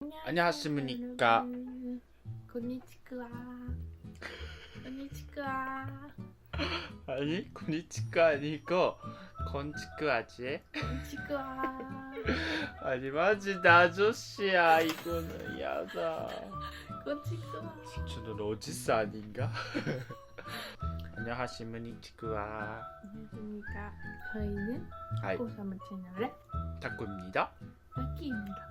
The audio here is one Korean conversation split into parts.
안녕하십니까. 곤니치쿠와. 곤니치쿠와. 아니 고니치카 아니고 건치크하지. 곤니치쿠와. 아니 마지 나 아저씨야. 이거는 야다. 곤니치쿠와. 저는 어지스 아닌가? 안녕하십니까. 안녕하십니까. 저희는 하이 코사무 채널의 타쿠입니다. 라키입니다.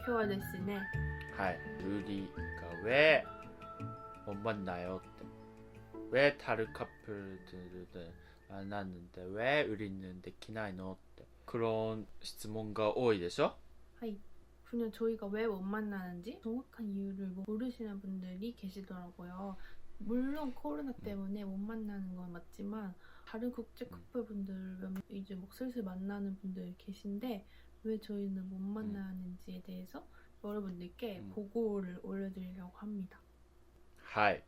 今日はですね 하이 우리가 왜 못 만나요? 왜 다른 커플들을 만났는데 왜 우리는 데키나이노? 그런 질문가 多いでしょ? 그냥 저희가 왜 못 만나는지 정확한 이유를 모르시는 분들이 계시더라고요. 물론 코로나 때문에 못 만나는 건 맞지만 다른 국제 커플분들 이제 뭐 슬슬 만나는 분들 계신데 왜 저희는 못 만나는지에 대해서 여러분들께 보고를 올려드리려고 합니다. 하이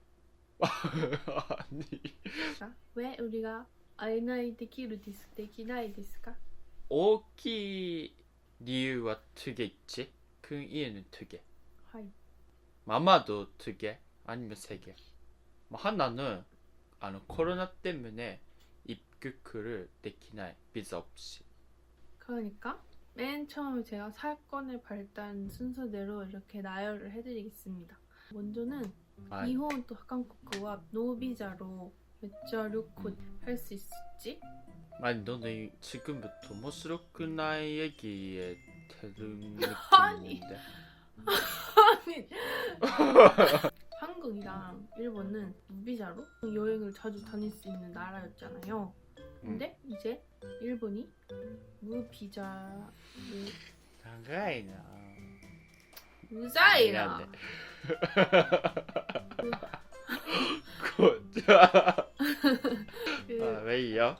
아니 자, 왜 우리가 아이나이 데키루 데스 데키나이 데스까? 大きい理由は2개 있지? 큰 이유는 2개. 하이. 아마도 2개 아니면 3개. 하나는 코로나 때문에 입국을 できない 비자 없이. 그러니까 맨 처음에 제가 사건을 발단 순서대로 이렇게 나열을 해드리겠습니다. 먼저는 일본 또 한국과 노비자로 몇자旅行 할 수 있을지? 아니 너는 지금부터 面白くない 얘기에 대응 아니. 느낌인데. 아니 한국이랑 일본은 무비자로 여행을 자주 다닐 수 있는 나라였잖아요. 근데 이제 일본이 무비자를 長いな 무사이라 왜 이요?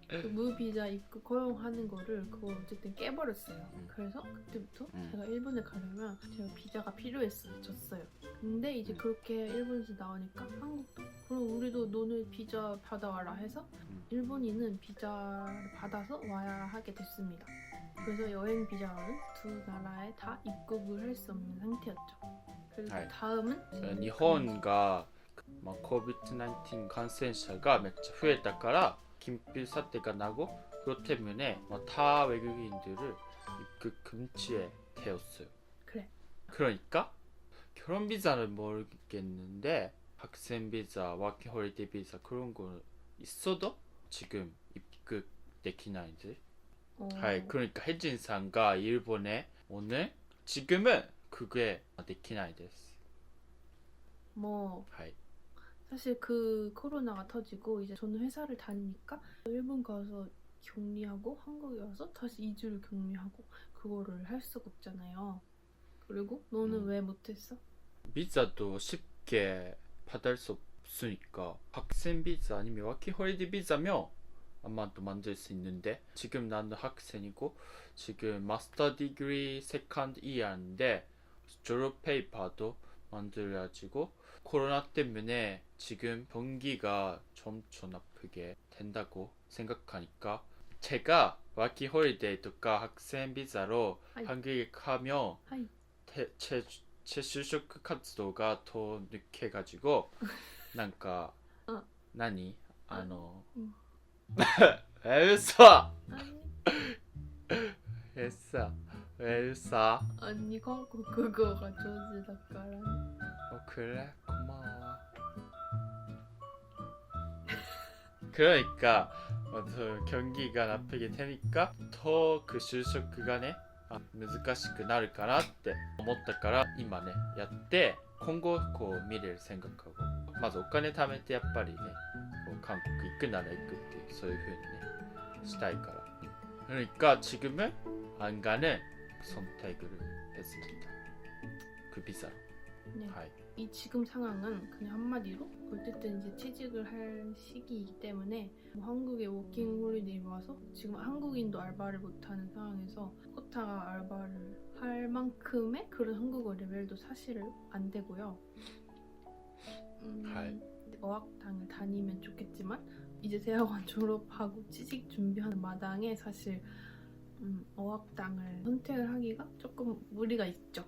그 무비자 입국 허용하는 거를 그걸 어쨌든 깨버렸어요. 그래서 그때부터 제가 일본에 가려면 제가 비자가 필요했었어요. 근데 이제 그렇게 일본에서 나오니까 한국도 그럼 우리도 너네 비자 받아와라 해서 일본인은 비자를 받아서 와야 하게 됐습니다. 그래서 여행 비자로는 두 나라에 다 입국을 할 수 없는 상태였죠. 그리고 다음은 日本が COVID-19 感染者がめっちゃ増えたから緊急사태가 나고 그것 때문에 다 외국인들을 입국 금지에 되었어요. 그래. 그러니까 결혼 비자는 모르겠는데 학생 비자, 워킹 홀리데이 비자 그런 거 있어도 지금 입국 できないんです. 그러니까 혜진さん가 일본에 오늘 지금은 그게 できないです. 뭐 사실 그 코로나가 터지고 이제 저는 회사를 다니니까 일본 가서 격리하고 한국에 와서 다시 2주를 격리하고 그거를 할 수가 없잖아요. 그리고 너는 왜 못했어? 비자도 쉽게 받을 수 없으니까 학생 비자 아니면 워킹 홀리데이 비자면 아마 또 만들 수 있는데 지금 나는 학생이고 지금 마스터 디그리 세컨드 이어인데 졸업 페이퍼도 만들어지고 코로나 때문에 지금 경기가 점점 나쁘게 된다고 생각하니까 제가 워킹 홀리데이 또까 학생 비자로 한국에 가면 제就職 活動が더 늦게 가지고 뭔가何왜 웃어? 왜 웃어? 언니 한국어가 上手だから 그래? 고마워. 그러니까 더 경기가 나쁘게 되니까 더 그就職がね難しくなるかなって思ったから今ねやって今後こう見れる생각하고まずお金貯めてやっぱりねこう韓国行くなら行くっていうそういう風にねしたいから 그러니까 지금은 안 가는 선택을 했습니다. 그 비자로. 네. 이 지금 상황은 그냥 한마디로 어쨌든 이제 취직을 할 시기이기 때문에 뭐 한국에 워킹 홀리데이 와서 지금 한국인도 알바를 못하는 상황에서 코타가 알바를 할 만큼의 그런 한국어 레벨도 사실은 안 되고요. 어학당을 다니면 좋겠지만 이제 대학원 졸업하고 취직 준비하는 마당에 사실 어학당을 선택을 하기가 조금 무리가 있죠.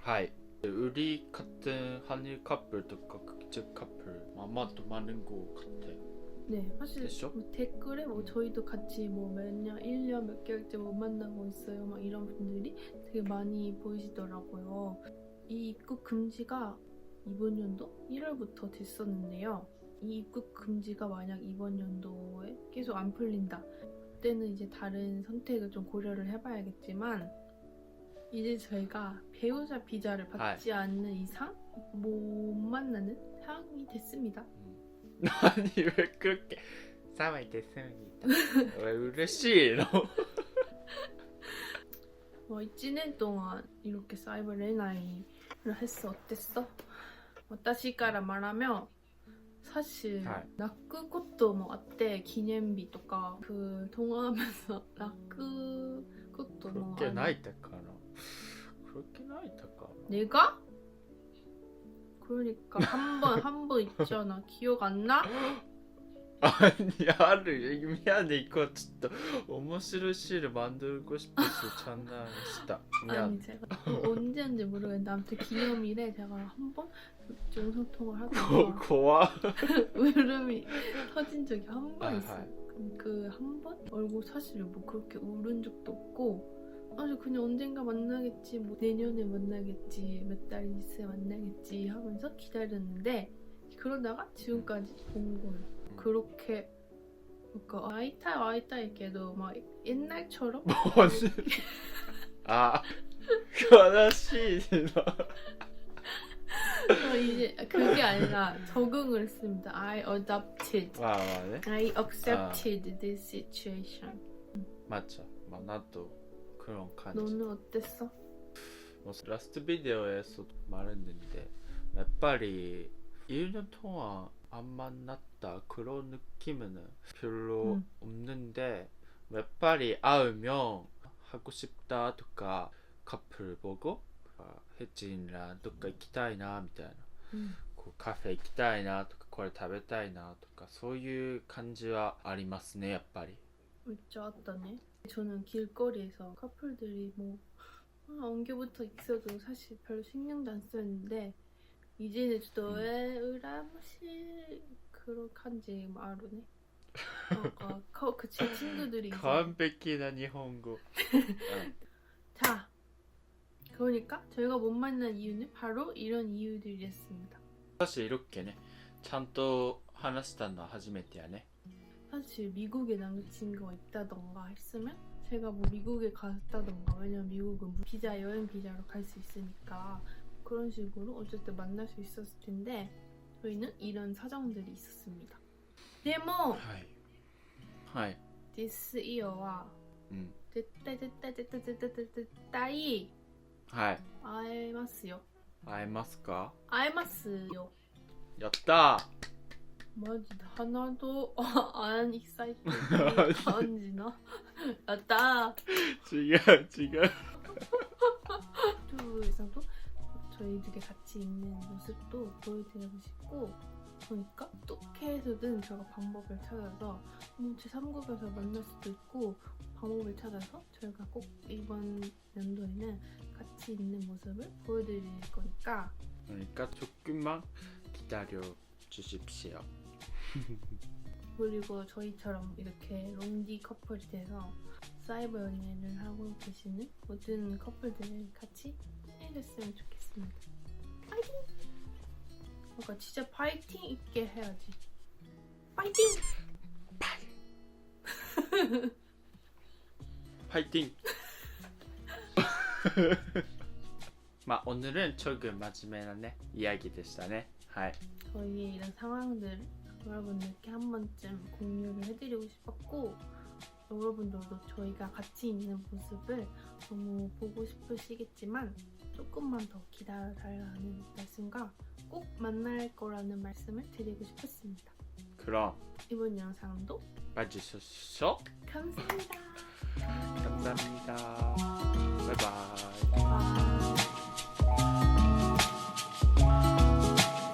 はい。 우리 같은 한일 커플とか국제 커플 아마 또 많은 것 같아. 네, 사실 됐죠? 뭐 댓글에 뭐 저희도 같이 뭐 몇 년, 1년 몇 개월째 못 만나고 있어요. 막 이런 분들이 되게 많이 보이시더라고요. 이 입국 금지가 이번 연도 1월부터 됐었는데요. 이 입국 금지가 만약 이번 연도에 계속 안 풀린다. 그때는 이제 다른 선택을 좀 고려를 해봐야겠지만 이제 저희가 배우자 비자를 받지 않는 이상 못 만나는 상황이 됐습니다. 아니 왜 그렇게 싸워야 됐습니다. 왜嬉しいの? 1년 동안 이렇게 사이버恋愛를 했어. 어땠어? 私から 말하면 사실 はい 泣くこともあって 기념비 とか 그 통화하면서 泣くことも 그렇게 나이다까나 그렇게 나이다까 내가? 그러니까 한 번 있잖아. 기억 안 나? 아니 하루 미안해 이거 진짜 面白いシール 만들고 싶었어. 장난이다. 아니 미안. 제가 또 언제인지 모르겠는데 아무튼 기념일에 제가 한 번 영상통화를 하다가 고와. 울음이 터진 적이 한 번 아, 있어요. 그 한 번? 얼굴 사실 뭐 그렇게 울은 적도 없고 아니 그냥 언젠가 만나겠지 뭐 내년에 만나겠지 몇 달 있으면 만나겠지 하면서 기다렸는데 그러다가 지금까지 온 거예요. 그렇게 그러니까 아이타이 걔도 막 옛날처럼 뭐지? 아, 悲しいな. 이제 그게 아니라 적응을 했습니다. I adopted. 와, 네. I accepted this situation. 맞죠. 나도 그런感じ. 너는 어땠어? 라스트 비디오에서 말했는데 やっぱり 1년 동안 안 만났다 그런 느낌은 별로 없는데 やっぱり 会う면 하고 싶다 とか 커플 보고 혜진이랑 どっか行きたいなみたいな こうカフェ行きたいなとかこれ食べたいなとかそういう感じはありますねやっぱり. 진짜 왔다네. 저는 길거리에서 커플들이 뭐 엉겨붙어 있어도 사실 별로 신경도 안 쓰는데 이제는 또 왜 으라무시 그렇게한지 마루네. 제 친구들이 이제 완벽한 일본어. 자 그러니까 저희가 못 만난 이유는 바로 이런 이유들이었습니다. 사실 이렇게ねちゃんと話したのは初めてやね. 사실 미국에 남자친구가 있다던가 했으면 제가 뭐 미국에 갔다던가 왜냐면 미국은 비자 여행 비자로 갈 수 있으니까 그런 식으로 어쨌든 만날 수 있었을 텐데 저희는 이런 사정들이 있었습니다. でもはいはい this year와 絶対はい 会えますよ. 会えますか? 会えますよ. 야tta. 마지 하나도 안 excited感じな. 야tta. 지금 유튜브에서도 저희들이 같이 있는 모습도 보여드리고 싶고 그러니까 어떻게 해서든 저희가 방법을 찾아서 뭐 제3국에서 만날 수도 있고 방법을 찾아서 저희가 꼭 이번 연도에는 같이 있는 모습을 보여드릴 거니까 그러니까 조금만 기다려 주십시오. 그리고 저희처럼 이렇게 롱디 커플이 돼서 사이버 연애를 하고 계시는 모든 커플들 같이 해줬으면 좋겠습니다. 파이팅! 그러니까 진짜 파이팅 있게 해야지. 파이팅! 파이팅! 오늘은 조금 真面目なね 이야기 でしたね. 저희의 이런 상황들 여러분들께 한 번쯤 공유를 해드리고 싶었고 여러분들도 저희가 같이 있는 모습을 너무 보고 싶으시겠지만 조금만 더 기다려달라는 말씀과 꼭 만날 거라는 말씀을 드리고 싶었습니다. 그럼 이번 영상도 봐주셔서 감사합니다. 감사합니다. 바이바이. 바이.